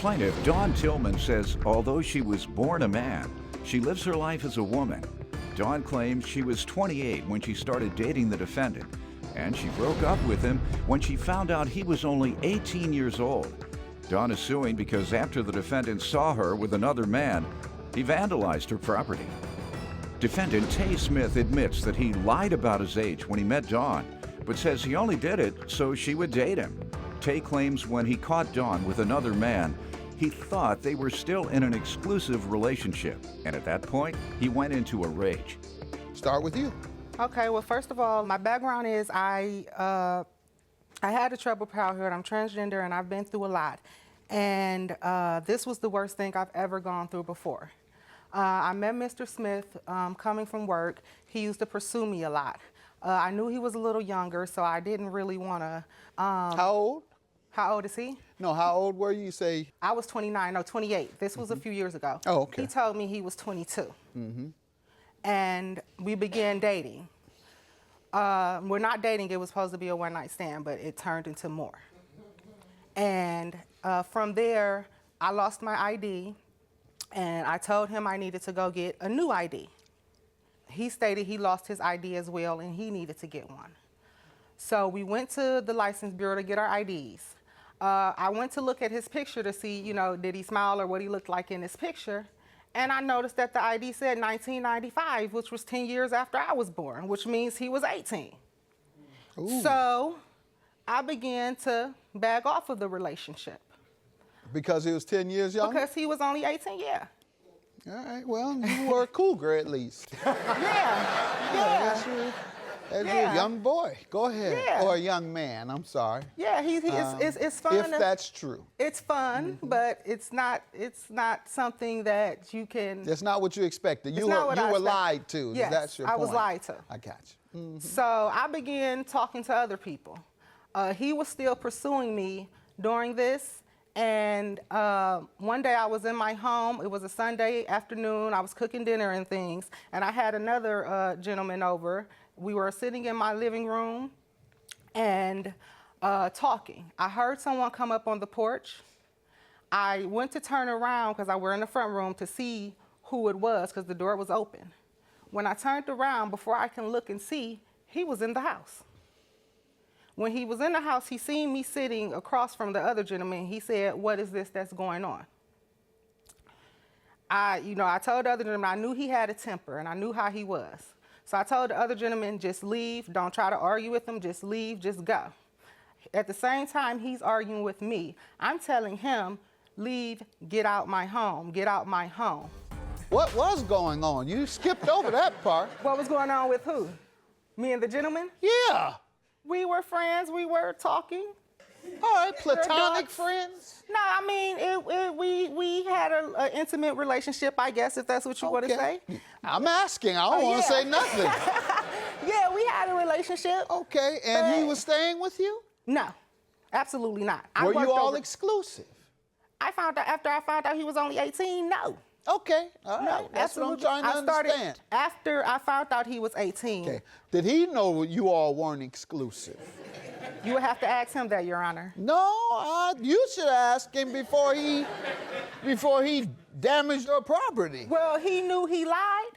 Plaintiff, Dawn Tillman, says although she was born a man, she lives her life as a woman. Dawn claims she was 28 when she started dating the defendant, and she broke up with him when she found out he was only 18 years old. Dawn is suing because after the defendant saw her with another man, he vandalized her property. Defendant Tay Smith admits that he lied about his age when he met Dawn, but says he only did it so she would date him. Tay claims when he caught Dawn with another man, he thought they were still in an exclusive relationship, and at that point, he went into a rage. Start with you. Okay, well, first of all, my background is I had a troubled childhood. I'm transgender, and I've been through a lot. And this was the worst thing I've ever gone through before. I met Mr. Smith coming from work. He used to pursue me a lot. I knew he was a little younger, so I didn't really want to. How old? How old is he? No, how old were you? You say? I was 29, no, 28. This was a few years ago. Oh, okay. He told me he was 22. And we began dating. We're not dating, it was supposed to be a one-night stand, but it turned into more. And from there, I lost my ID, and I told him I needed to go get a new ID. He stated he lost his ID as well, and he needed to get one. So we went to the license bureau to get our IDs. I went to look at his picture to see, you know, did he smile or what he looked like in his picture. And I noticed that the ID said 1995, which was 10 years after I was born, which means he was 18. Ooh. So I began to back off of the relationship. Because he was 10 years younger? Because he was only 18, yeah. All right, well, you were a cougar at least. Yeah. As a young boy. Go ahead. Yeah. Or a young man, I'm sorry. Yeah, it's fun. If that's true. It's fun, but it's not something that you can. That's not what you expected. You were lied to. Yes, That's your point. I was lied to. I got you. So I began talking to other people. He was still pursuing me during this, and one day I was in my home. It was a Sunday afternoon. I was cooking dinner and things, and I had another gentleman over. We were sitting in my living room and talking. I heard someone come up on the porch. I went to turn around because I were in the front room to see who it was because the door was open. When I turned around, before I can look and see, he was in the house. When he was in the house, he seen me sitting across from the other gentleman. He said, "What is this that's going on?" I told the other gentleman I knew he had a temper and I knew how he was. So I told the other gentleman, just leave, don't try to argue with him, just leave, just go. At the same time he's arguing with me, I'm telling him, leave, get out my home, get out my home. What was going on? You skipped over that part. What was going on with who? Me and the gentleman? Yeah. We were friends, we were talking. All right, platonic friends? No, I mean, we had an intimate relationship, I guess, if that's what you want to say. I'm asking, I don't want to say nothing. Yeah, we had a relationship. Okay, and he was staying with you? No, absolutely not. Were you all exclusive? After I found out he was only 18, no. Okay, all right, No, that's absolutely. what I'm trying to understand. After I found out he was 18. Okay, did he know you all weren't exclusive? You would have to ask him that, Your Honor. No, you should ask him before he damaged your property. Well, he knew he lied.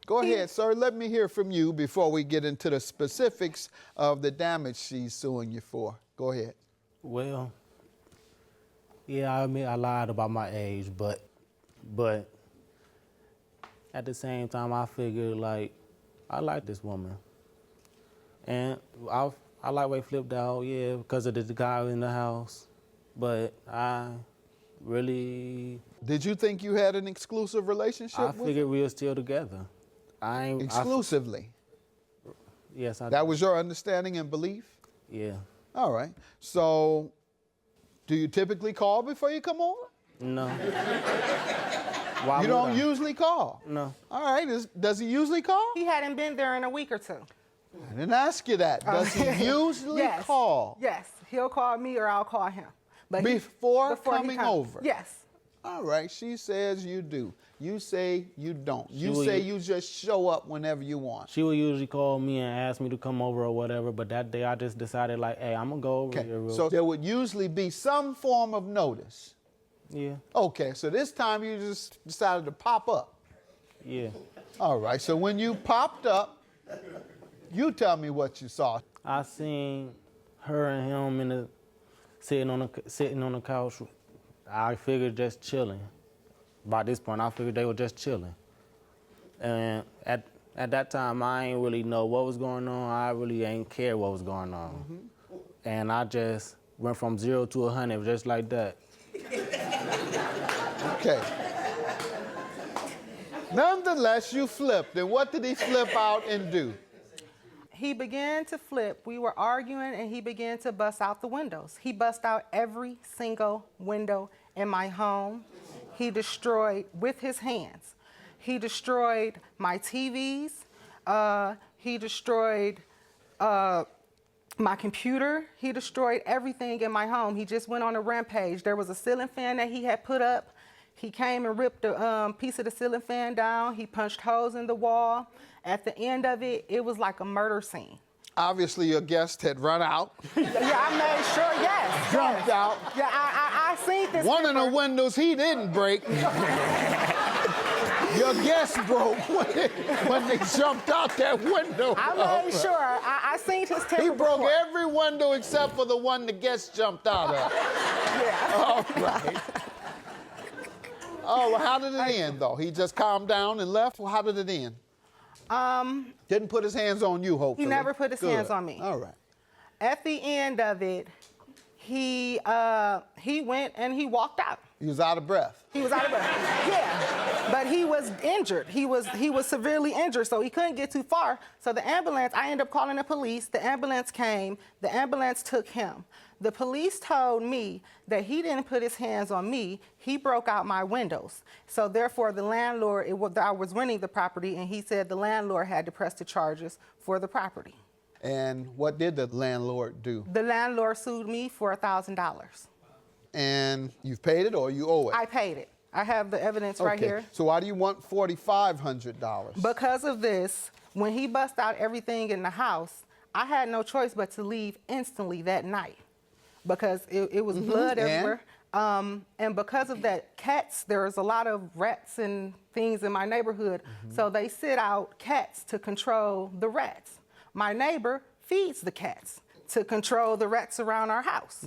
Go ahead, sir. Let me hear from you before we get into the specifics of the damage she's suing you for. Go ahead. Well, yeah, I admit I lied about my age, but at the same time, I figured, like, I like this woman. And I like way flipped out, yeah, because of the guy in the house. But I really... Did you think you had an exclusive relationship with him? I figured we were still together. Exclusively? Yes, I did. That was your understanding and belief? Yeah. All right. So, do you typically call before you come over? No. You don't usually call? No. All right. Does he usually call? He hadn't been there in a week or two. I didn't ask you that. Does he usually call? Yes. He'll call me or I'll call him. But before coming over? Yes. All right. She says you do. You say you don't. You say you just show up whenever you want. She would usually call me and ask me to come over or whatever, but that day I just decided, like, hey, I'm going to go over here real quick. So there would usually be some form of notice Yeah. Okay, so this time you just decided to pop up. Yeah. All right, so when you popped up, you tell me what you saw. I seen her and him sitting on the couch. I figured just chilling. By this point, I figured they were just chilling. And at that time, I ain't really know what was going on. I really ain't care what was going on. Mm-hmm. And I just went from 0 to 100 just like that. Okay. Nonetheless, you flipped. And what did he flip out and do? He began to flip. We were arguing, and he began to bust out the windows. He bust out every single window in my home. He destroyed, with his hands, he destroyed my TVs. He destroyed my computer. He destroyed everything in my home. He just went on a rampage. There was a ceiling fan that he had put up. He came and ripped a piece of the ceiling fan down. He punched holes in the wall. At the end of it, it was like a murder scene. Obviously, your guest had run out. Yeah, I made sure, yes. Jumped out. Yeah, I seen this. One of the windows he didn't break. Your guest broke when they jumped out that window. I made sure. I seen his temper. He broke before. every window except for the one the guest jumped out of. Yeah. All right. Oh, well, how did it end, though? He just calmed down and left? Well, how did it end? Didn't put his hands on you, hopefully. He never put his hands on me. All right. At the end of it, he went and he walked out. He was out of breath. He was out of breath. Yeah, but he was injured. He was severely injured, so he couldn't get too far. So the ambulance, I ended up calling the police. The ambulance came. The ambulance took him. The police told me that he didn't put his hands on me. He broke out my windows. So therefore, the landlord, I was renting the property, and he said the landlord had to press the charges for the property. And what did the landlord do? The landlord sued me for $1,000. And you've paid it or you owe it? I paid it. I have the evidence right here. So why do you want $4,500? Because of this, when he bust out everything in the house, I had no choice but to leave instantly that night because it was blood everywhere. And because of that, cats, there's a lot of rats and things in my neighborhood. So they sit out cats to control the rats. My neighbor feeds the cats to control the rats around our house.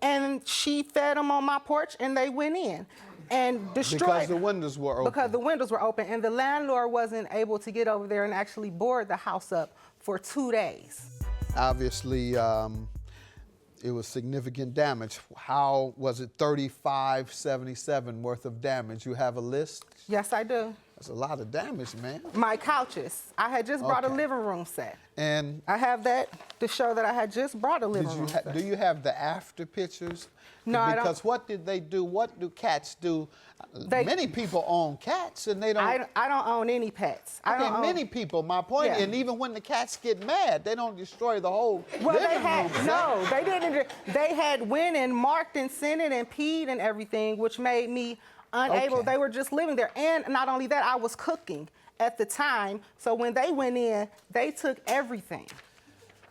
And she fed them on my porch, and they went in and destroyed. Because the windows were open. Because the windows were open, and the landlord wasn't able to get over there and actually board the house up for 2 days. Obviously, it was significant damage. How was it $3,577 worth of damage? You have a list? Yes, I do. That's a lot of damage, man. My couches. I had just brought a Okay. living room set. And I have that to show that I had just brought a living room set. do you have the after pictures? No, I don't. Because what did they do? What do cats do? Many people own cats, and they don't. I don't own any pets. I Okay, don't own. many people. My point, Yeah. and even when the cats get mad, they don't destroy the whole Well, living they had room. no, they didn't. They had went and marked and sent it and peed and everything, which made me unable. Okay. They were just living there, and not only that, I was cooking at the time. So when they went in, they took everything.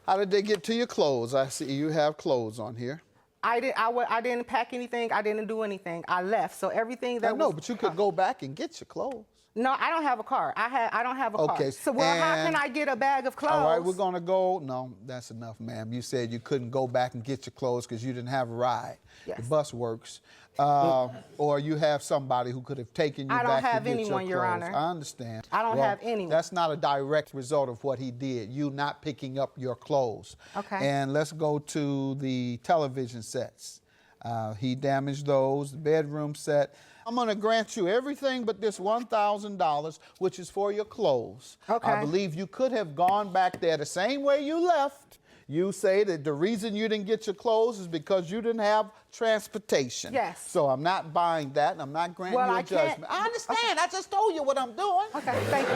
How did they get to your clothes? I see you have clothes on here. I didn't pack anything. I didn't do anything. I left. So everything that I know, but you could go back and get your clothes. No, I don't have a car. I don't have a car. Okay, So how and- can I get a bag of clothes? All right, we're gonna go. No, that's enough, ma'am. You said you couldn't go back and get your clothes because you didn't have a ride. Yes. The bus works. Or you have somebody who could have taken you I don't back have to get anyone, your Your clothes. Honor. I understand. I don't have anyone. That's not a direct result of what he did. You not picking up your clothes. Okay. And let's go to the television sets. He damaged those, the bedroom set. I'm going to grant you everything but this $1,000, which is for your clothes. Okay. I believe you could have gone back there the same way you left. You say that the reason you didn't get your clothes is because you didn't have transportation. Yes. So I'm not buying that, and I'm not granting Well, you a I can't- judgment. I understand. I just told you what I'm doing. Okay, thank you.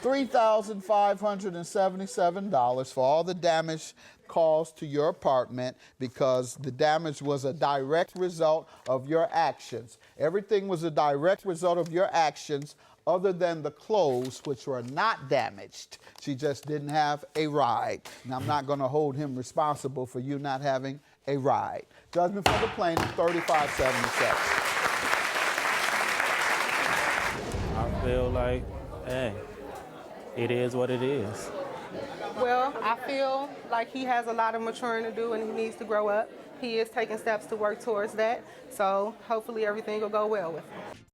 $3,577 for all the damage caused to your apartment because the damage was a direct result of your actions. Everything was a direct result of your actions other than the clothes, which were not damaged. She just didn't have a ride. And I'm not going to hold him responsible for you not having a ride. Judgment for the plaintiff, 3577. I feel like, hey, it is what it is. Well, I feel like he has a lot of maturing to do and he needs to grow up. He is taking steps to work towards that, so hopefully everything will go well with him.